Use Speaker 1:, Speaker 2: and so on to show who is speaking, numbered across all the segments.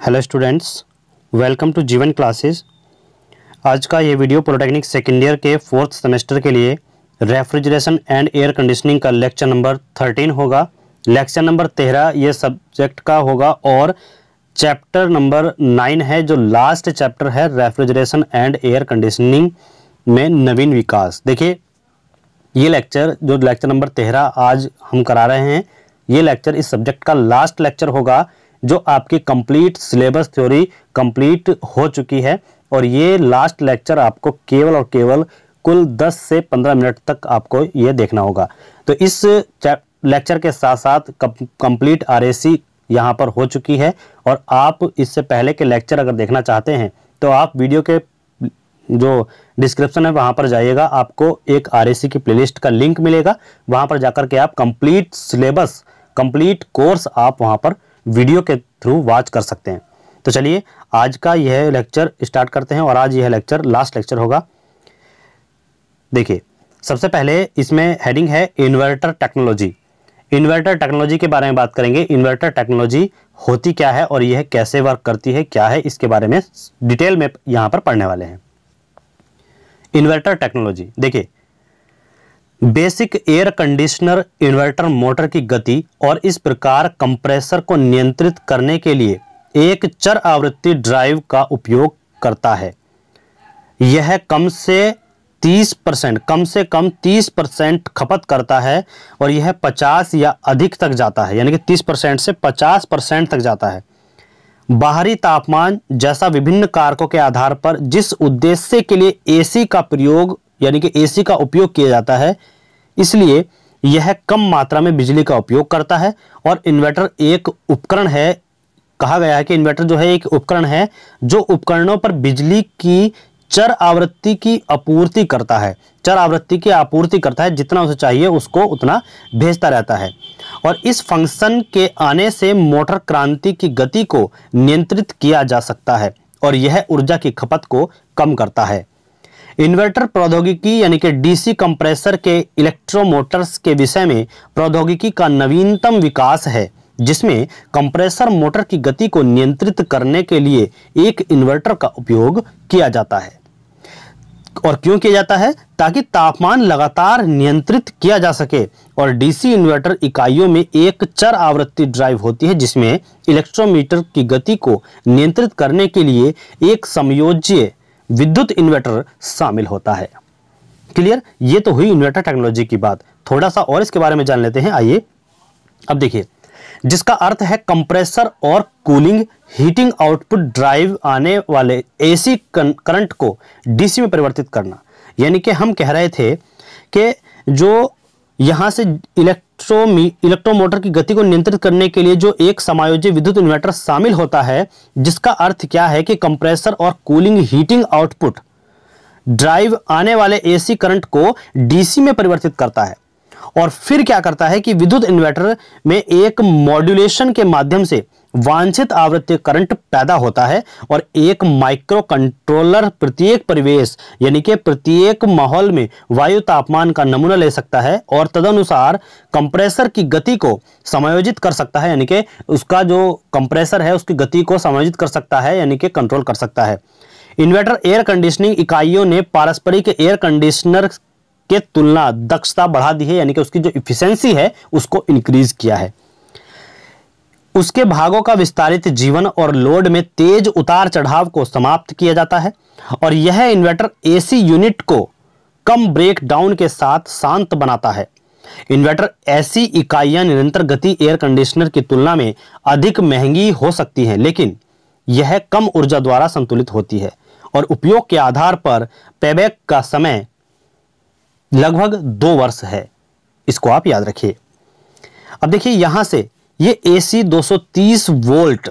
Speaker 1: Hello students, welcome to जीवन classes. आज का ये वीडियो पॉलिटेक्निक सेकेंड ईयर के 4th सेमेस्टर के लिए रेफ्रिजरेशन एंड एयर कंडीशनिंग का लेक्चर नंबर 13 होगा। लेक्चर नंबर 13 ये सब्जेक्ट का होगा और चैप्टर नंबर 9 है, जो लास्ट चैप्टर है रेफ्रिजरेशन एंड एयर कंडीशनिंग में नवीन विकास। देखिए, ये लेक्चर जो लेक्चर नंबर 13 आज हम करा रहे हैं, ये लेक्चर इस सब्जेक्ट का लास्ट लेक्चर होगा, जो आपकी कंप्लीट सिलेबस थ्योरी कंप्लीट हो चुकी है। और ये लास्ट लेक्चर आपको केवल और केवल कुल 10 से 15 मिनट तक आपको ये देखना होगा। तो इस लेक्चर के साथ साथ कंप्लीट आरएसी यहाँ पर हो चुकी है, और आप इससे पहले के लेक्चर अगर देखना चाहते हैं तो आप वीडियो के जो डिस्क्रिप्शन है वहाँ पर जाइएगा, आपको एक आरएसी की प्लेलिस्ट का लिंक मिलेगा। वहाँ पर जाकर के आप कंप्लीट सिलेबस, कंप्लीट कोर्स आप वहाँ पर वीडियो के थ्रू वॉच कर सकते हैं। तो चलिए आज का यह लेक्चर स्टार्ट करते हैं, और आज यह लेक्चर लास्ट लेक्चर होगा। देखिए, सबसे पहले इसमें हेडिंग है इन्वर्टर टेक्नोलॉजी। इन्वर्टर टेक्नोलॉजी के बारे में बात करेंगे। इन्वर्टर टेक्नोलॉजी होती क्या है और यह कैसे वर्क करती है, क्या है, इसके बारे में डिटेल में यहाँ पर पढ़ने वाले हैं। इन्वर्टर टेक्नोलॉजी देखिए, basic air conditioner inverter motor की गति और इस प्रकार कंप्रेसर को नियंत्रित करने के लिए एक चर आवृत्ति ड्राइव का उपयोग करता है। यह कम से कम 30% खपत करता है, और यह 50 या अधिक तक जाता है, यानी कि 30% से 50% तक जाता है। बाहरी तापमान जैसा विभिन्न कारकों के आधार पर जिस उद्देश्य के लिए एसी का प्रयोग यानी कि एसी का उपयोग किया जाता है, इसलिए यह कम मात्रा में बिजली का उपयोग करता है। और इन्वर्टर एक उपकरण है, कहा गया है कि इन्वर्टर जो है एक उपकरण है जो उपकरणों पर बिजली की चर आवृत्ति की आपूर्ति करता है। चर आवृत्ति की आपूर्ति करता है, जितना उसे चाहिए उसको उतना भेजता रहता है। और इस फंक्शन के आने से मोटर क्रांति की गति को नियंत्रित किया जा सकता है, और यह ऊर्जा की खपत को कम करता है। इन्वर्टर प्रौद्योगिकी यानी कि डीसी कंप्रेसर के इलेक्ट्रोमोटर्स के विषय में प्रौद्योगिकी का नवीनतम विकास है, जिसमें कंप्रेसर मोटर की गति को नियंत्रित करने के लिए एक इन्वर्टर का उपयोग किया जाता है। और क्यों किया जाता है? ताकि तापमान लगातार नियंत्रित किया जा सके। और डीसी इन्वर्टर इकाइयों में एक चर आवृत्ति ड्राइव होती है, जिसमें इलेक्ट्रोमीटर की गति को नियंत्रित करने के लिए एक समयोज्य विद्युत इन्वर्टर शामिल होता है। क्लियर? ये तो हुई इन्वर्टर टेक्नोलॉजी की बात। थोड़ा सा और इसके बारे में जान लेते हैं। आइए अब देखिए, जिसका अर्थ है कंप्रेसर और कूलिंग हीटिंग आउटपुट ड्राइव आने वाले एसी करंट को डीसी में परिवर्तित करना। यानी कि हम कह रहे थे कि जो यहां से इलेक्ट्रोमोटर की गति को नियंत्रित करने के लिए जो एक समायोज्य विद्युत इन्वर्टर शामिल होता है, जिसका अर्थ क्या है कि कंप्रेसर और कूलिंग हीटिंग आउटपुट ड्राइव आने वाले एसी करंट को डीसी में परिवर्तित करता है। और फिर क्या करता है कि विद्युत इन्वर्टर में एक मॉड्यूलेशन के माध्यम से वांछित आवृत्ति करंट पैदा होता है, और एक माइक्रो कंट्रोलर प्रत्येक परिवेश यानी कि प्रत्येक माहौल में वायु तापमान का नमूना ले सकता है, और तदनुसार कंप्रेसर की गति को समायोजित कर सकता है, यानी कि उसका जो कंप्रेसर है उसकी गति को समायोजित कर सकता है, यानी कि कंट्रोल कर सकता है। इन्वर्टर एयर कंडीशनिंग इकाइयों ने पारस्परिक एयर कंडीशनर के तुलना दक्षता बढ़ा दी है, यानी कि उसकी जो इफिशिएंसी है उसको इंक्रीज किया है। उसके भागों का विस्तारित जीवन और लोड में तेज उतार चढ़ाव को समाप्त किया जाता है, और यह इन्वर्टर एसी यूनिट को कम ब्रेक डाउन के साथ शांत बनाता है। इन्वर्टर ऐसी इकाइयां निरंतर गति एयर कंडीशनर की तुलना में अधिक महंगी हो सकती हैं, लेकिन यह कम ऊर्जा द्वारा संतुलित होती है, और उपयोग के आधार पर पेबैक का समय लगभग 2 वर्ष है। इसको आप याद रखिए। अब देखिए, यहां से ये एसी 230 वोल्ट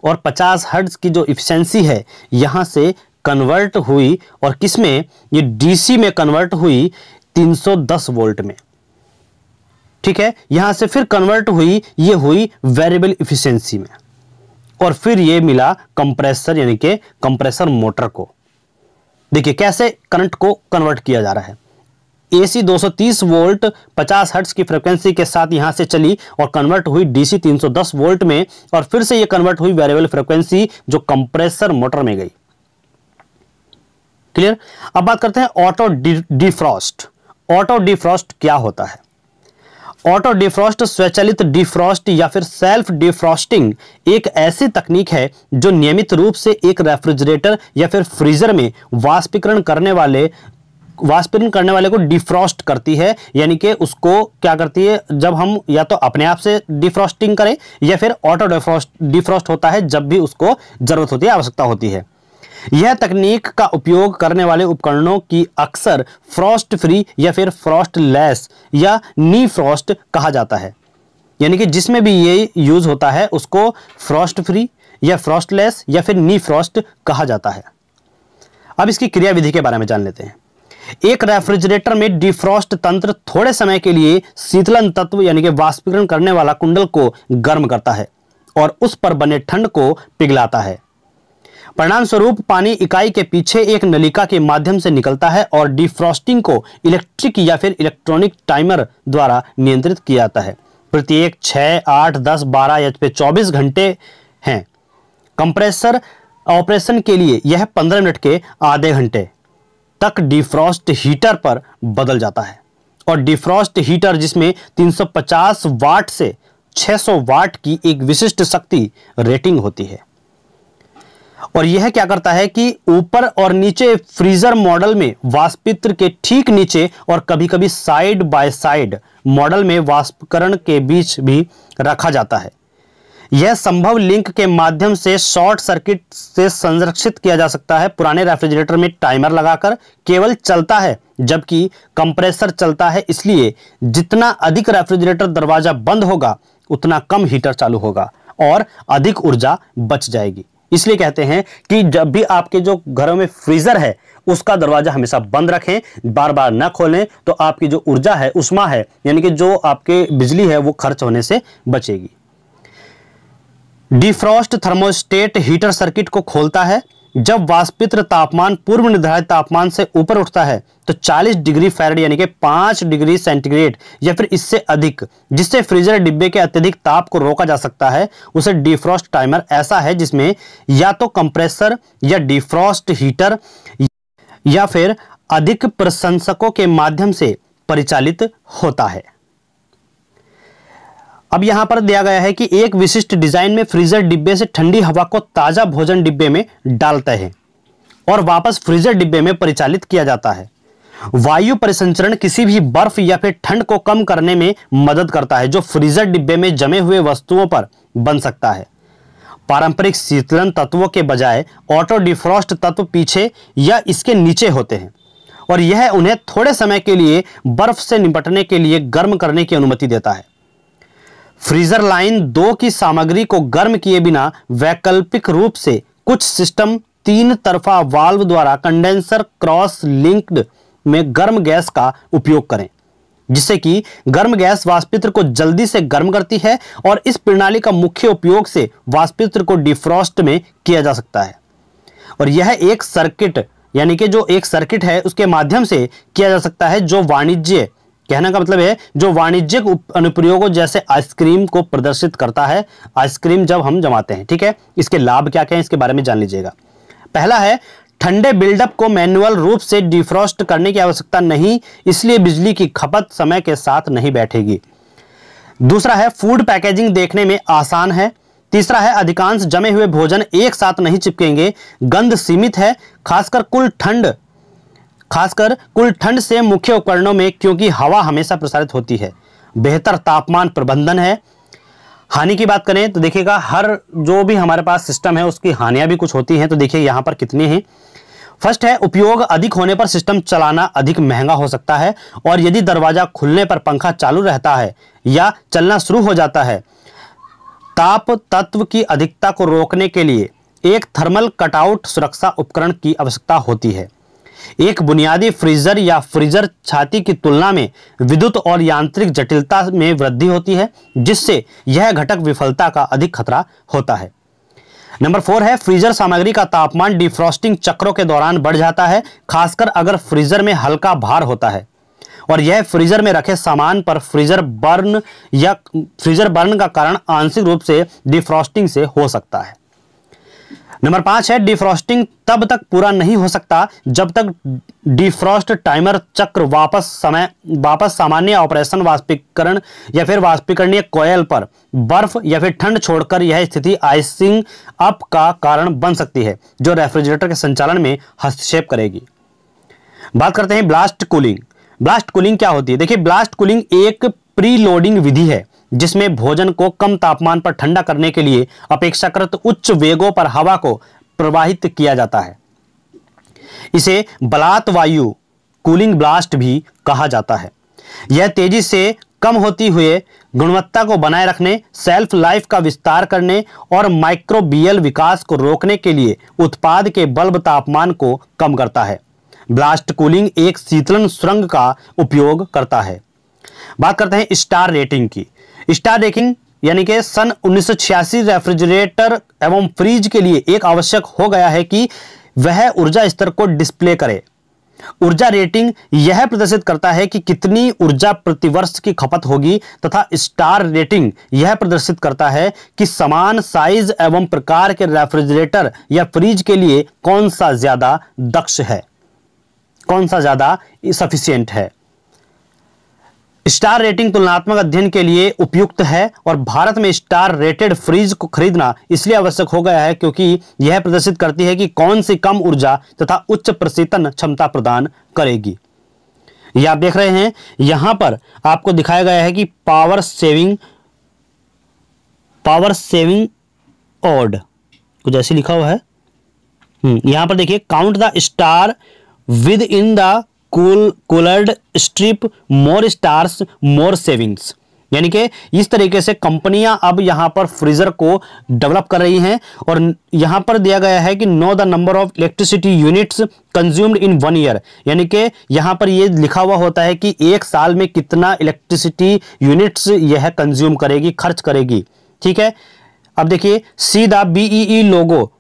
Speaker 1: और 50 हर्ट्ज की जो इफिशिएंसी है यहां से कन्वर्ट हुई, और किसमें? ये डीसी में कन्वर्ट हुई 310 वोल्ट में। ठीक है, यहां से फिर कन्वर्ट हुई, ये हुई वेरिएबल इफिशिएंसी में, और फिर ये मिला कंप्रेसर यानी कि कंप्रेसर मोटर को। देखिए कैसे करंट को कन्वर्ट किया जा रहा है। AC 230 वोल्ट 50 हर्ट्ज की फ्रीक्वेंसी के साथ यहां से चली और कन्वर्ट हुई DC 310 वोल्ट में, और फिर से ये कन्वर्ट हुई वेरिएबल फ्रीक्वेंसी जो कंप्रेसर मोटर में गई। क्लियर। अब बात करते हैं ऑटो डिफ्रॉस्ट। ऑटो डिफ्रॉस्ट क्या होता है? ऑटो डिफ्रॉस्ट स्वचालित डिफ्रॉस्ट या फिर सेल्फ डिफ्रॉस्टिंग एक ऐसी तकनीक है जो नियमित रूप से एक रेफ्रिजरेटर या फिर फ्रीजर में वाष्पीकरण करने वाले को डिफ्रॉस्ट करती है। यानी कि उसको क्या करती है, जब हम या तो अपने आप से डिफ्रॉस्टिंग करें या फिर ऑटो डिफ्रॉस्ट होता है जब भी उसको जरूरत होती है, आवश्यकता होती है। यह तकनीक का उपयोग करने वाले उपकरणों की अक्सर फ्रॉस्ट फ्री या फिर फ्रॉस्ट लेस या नी फ्रॉस्ट कहा जाता है। यानी कि जिसमें भी ये यूज होता है उसको फ्रॉस्ट फ्री या फ्रॉस्ट लेस या फिर नी फ्रॉस्ट कहा जाता है। अब इसकी क्रियाविधि के बारे में जान लेते हैं। एक रेफ्रिजरेटर में डिफ्रॉस्ट तंत्र थोड़े समय के लिए शीतलन तत्व यानी कि वाष्पीकरण करने वाला कुंडल को गर्म करता है और उस पर बने ठंड को पिघलाता है। परिणाम स्वरूप पानी इकाई के पीछे एक नलिका के माध्यम से निकलता है और डिफ्रॉस्टिंग को इलेक्ट्रिक या फिर इलेक्ट्रॉनिक टाइमर द्वारा नियंत्रित किया जाता है। प्रत्येक 6, 8, 10, 12 या 24 घंटे हैं। कंप्रेसर ऑपरेशन के लिए यह 15 मिनट के आधे घंटे तक डिफ्रॉस्ट हीटर पर बदल जाता है। और डिफ्रॉस्ट हीटर जिसमें 350 वाट से 600 वाट की एक विशिष्ट शक्ति रेटिंग होती है। और यह क्या करता है कि ऊपर और नीचे फ्रीजर मॉडल में वाष्पित्र के ठीक नीचे और कभी-कभी साइड बाय साइड मॉडल में वाष्पीकरण के बीच भी रखा जाता है। यह संभव लिंक के माध्यम से शॉर्ट सर्किट से संरक्षित किया जा सकता है। पुराने रेफ्रिजरेटर में टाइमर लगाकर केवल चलता है जबकि कंप्रेसर चलता है, इसलिए जितना अधिक रेफ्रिजरेटर दरवाजा बंद होगा उतना कम हीटर चालू होगा और अधिक ऊर्जा बच जाएगी। इसलिए कहते हैं कि जब भी आपके जो घरों में फ्रीजर है उसका दरवाजा हमेशा बंद रखें, बार बार न खोलें, तो आपकी जो ऊर्जा है, उष्मा है, यानी कि जो आपके बिजली है वो खर्च होने से बचेगी। डिफ्रॉस्ट थर्मोस्टेट हीटर सर्किट को खोलता है जब वाष्पित्र तापमान पूर्व निर्धारित तापमान से ऊपर उठता है तो 40 डिग्री फ़ारेनहाइट यानी कि 5 डिग्री सेंटीग्रेड या फिर इससे अधिक, जिससे फ्रीजर डिब्बे के अत्यधिक ताप को रोका जा सकता है, उसे डिफ्रॉस्ट टाइमर ऐसा है जिसमें या तो कंप्रेसर या डिफ्रॉस्ट हीटर या फिर अधिक प्रशंसकों के माध्यम से परिचालित होता है। अब यहां पर दिया गया है कि एक विशिष्ट डिजाइन में फ्रीजर डिब्बे से ठंडी हवा को ताजा भोजन डिब्बे में डालते हैं और वापस फ्रीजर डिब्बे में परिचालित किया जाता है। वायु परिसंचरण किसी भी बर्फ या फिर ठंड को कम करने में मदद करता है जो फ्रीजर डिब्बे में जमे हुए वस्तुओं पर बन सकता है। पारंपरिक शीतलन तत्वों के बजाय ऑटो डिफ्रॉस्ट तत्व पीछे या इसके नीचे होते हैं और यह उन्हें थोड़े समय के लिए बर्फ से निपटने के लिए गर्म करने की अनुमति देता है। फ्रीजर लाइन 2 की सामग्री को गर्म किए बिना वैकल्पिक रूप से कुछ सिस्टम 3 तरफा वाल्व द्वारा कंडेंसर क्रॉस लिंक्ड में गर्म गैस का उपयोग करें, जिससे कि गर्म गैस वाष्पित्र को जल्दी से गर्म करती है और इस प्रणाली का मुख्य उपयोग से वाष्पित्र को डिफ्रॉस्ट में किया जा सकता है। और यह एक सर्किट यानी कि जो एक सर्किट है उसके माध्यम से किया जा सकता है जो वाणिज्य, कहने का मतलब है जो वाणिज्यिक अनुप्रयोगों जैसे आइसक्रीम को प्रदर्शित करता है। आइसक्रीम जब हम जमाते हैं, ठीक है, इसके लाभ क्या क्या हैं इसके बारे में जान लीजिएगा। पहला है ठंडे बिल्डअप को मैनुअल रूप से डिफ्रॉस्ट करने की आवश्यकता नहीं, इसलिए बिजली की खपत समय के साथ नहीं बैठेगी। दूसरा है फूड पैकेजिंग देखने में आसान है। तीसरा है अधिकांश जमे हुए भोजन एक साथ नहीं चिपकेंगे। गंध सीमित है, खासकर कुल ठंड से मुख्य उपकरणों में क्योंकि हवा हमेशा प्रसारित होती है। बेहतर तापमान प्रबंधन है। हानि की बात करें तो देखिएगा हर जो भी हमारे पास सिस्टम है उसकी हानियां भी कुछ होती हैं, तो देखिए यहां पर कितनी हैं। फर्स्ट है उपयोग अधिक होने पर सिस्टम चलाना अधिक महंगा हो सकता है और यदि दरवाजा खुलने पर पंखा चालू रहता है या चलना शुरू हो जाता है। ताप तत्व की अधिकता को रोकने के लिए एक थर्मल कटआउट सुरक्षा उपकरण की आवश्यकता होती है। एक बुनियादी फ्रीजर या फ्रीजर छाती की तुलना में विद्युत और यांत्रिक जटिलता में वृद्धि होती है, जिससे यह घटक विफलता का अधिक खतरा होता है। नंबर 4 है फ्रीजर सामग्री का तापमान डिफ्रॉस्टिंग चक्रों के दौरान बढ़ जाता है, खासकर अगर फ्रीजर में हल्का भार होता है। और यह फ्रीजर में रखे सामान पर फ्रीजर बर्न का कारण आंशिक रूप से डिफ्रॉस्टिंग से हो सकता है। नंबर 5 है डिफ्रॉस्टिंग तब तक पूरा नहीं हो सकता जब तक डिफ्रॉस्ट टाइमर चक्र वापस सामान्य ऑपरेशन वाष्पीकरण या फिर वाष्पीकरणीय कॉइल पर बर्फ या फिर ठंड छोड़कर यह स्थिति आइसिंग अप का कारण बन सकती है जो रेफ्रिजरेटर के संचालन में हस्तक्षेप करेगी। बात करते हैं ब्लास्ट कूलिंग। ब्लास्ट कूलिंग क्या होती है? देखिए, ब्लास्ट कूलिंग एक प्री लोडिंग विधि है जिसमें भोजन को कम तापमान पर ठंडा करने के लिए अपेक्षाकृत उच्च वेगों पर हवा को प्रवाहित किया जाता है। इसे बलात वायु कूलिंग ब्लास्ट भी कहा जाता है। यह तेजी से कम होती हुए गुणवत्ता को बनाए रखने, सेल्फ लाइफ का विस्तार करने और माइक्रोबियल विकास को रोकने के लिए उत्पाद के बल्ब तापमान को कम करता है। ब्लास्ट कूलिंग एक शीतलन सुरंग का उपयोग करता है। बात करते हैं स्टार रेटिंग की। स्टार रेटिंग यानी कि सन 1986 रेफ्रिजरेटर एवं फ्रिज के लिए एक आवश्यक हो गया है कि वह ऊर्जा स्तर को डिस्प्ले करे। ऊर्जा रेटिंग यह प्रदर्शित करता है कि कितनी ऊर्जा प्रतिवर्ष की खपत होगी तथा स्टार रेटिंग यह प्रदर्शित करता है कि समान साइज एवं प्रकार के रेफ्रिजरेटर या फ्रिज के लिए कौन सा ज्यादा दक्ष है, कौन सा ज्यादा सफिशिएंट है। स्टार रेटिंग तुलनात्मक अध्ययन के लिए उपयुक्त है और भारत में स्टार रेटेड फ्रिज को खरीदना इसलिए आवश्यक हो गया है क्योंकि यह प्रदर्शित करती है कि कौन सी कम ऊर्जा तथा उच्च प्रशीतन क्षमता प्रदान करेगी। यह आप देख रहे हैं, यहां पर आपको दिखाया गया है कि पावर सेविंग ऑड कुछ ऐसे लिखा हुआ है। यहां पर देखिए, count the star within the coloured strip, more stars more savings. यानी कि इस तरीके से कंपनियां अब यहां पर फ्रीजर को डेवलप कर रही हैं और यहां पर दिया गया है कि know the number of electricity units consumed in 1 year. यानी कि यहां पर यह लिखा हुआ होता है कि एक साल में कितना इलेक्ट्रिसिटी यूनिट्स यह कंज्यूम करेगी, खर्च करेगी। ठीक है, अब देखिए, see the BEE logo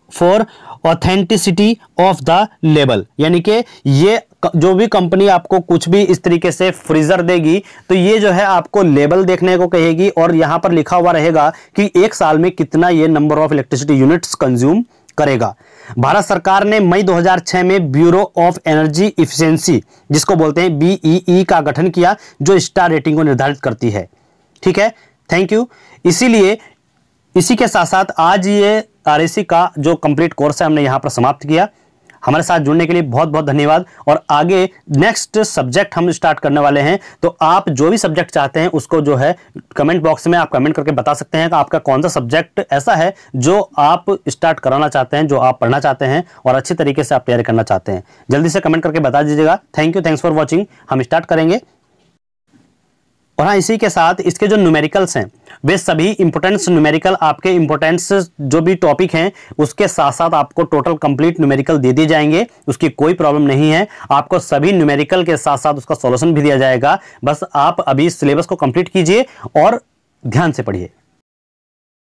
Speaker 1: for authenticity of the label. यानी कि ये जो भी कंपनी आपको कुछ भी इस तरीके से फ्रीजर देगी तो ये जो है आपको लेबल देखने को कहेगी और यहां पर लिखा हुआ रहेगा कि एक साल में कितना ये number of electricity units consume करेगा। भारत सरकार ने मई 2006 में ब्यूरो ऑफ एनर्जी इफिशिएंसी, जिसको बोलते हैं BEE, का गठन किया जो स्टार रेटिंग को निर्धारित करती है। ठीक है, थैंक यू। इसीलिए इसी के साथ साथ आज ये RAC का जो कंप्लीट कोर्स है हमने यहां पर समाप्त किया। हमारे साथ जुड़ने के लिए बहुत बहुत धन्यवाद। और आगे नेक्स्ट सब्जेक्ट हम स्टार्ट करने वाले हैं, तो आप जो भी सब्जेक्ट चाहते हैं उसको जो है कमेंट बॉक्स में आप कमेंट करके बता सकते हैं कि आपका कौन सा सब्जेक्ट ऐसा है जो आप स्टार्ट कराना चाहते हैं, जो आप पढ़ना चाहते हैं और अच्छी तरीके से आप तैयारी करना चाहते हैं। जल्दी से कमेंट करके बता दीजिएगा। Thank you, thanks for watching. हम स्टार्ट करेंगे। और हाँ, इसी के साथ इसके जो न्यूमेरिकल्स हैं वे सभी इंपोर्टेंस न्यूमेरिकल, आपके इंपोर्टेंस जो भी टॉपिक हैं उसके साथ साथ आपको टोटल कंप्लीट न्यूमेरिकल दे दिए जाएंगे। उसकी कोई प्रॉब्लम नहीं है, आपको सभी न्यूमेरिकल के साथ साथ उसका सॉल्यूशन भी दिया जाएगा। बस आप अभी सिलेबस को कंप्लीट कीजिए और ध्यान से पढ़िए।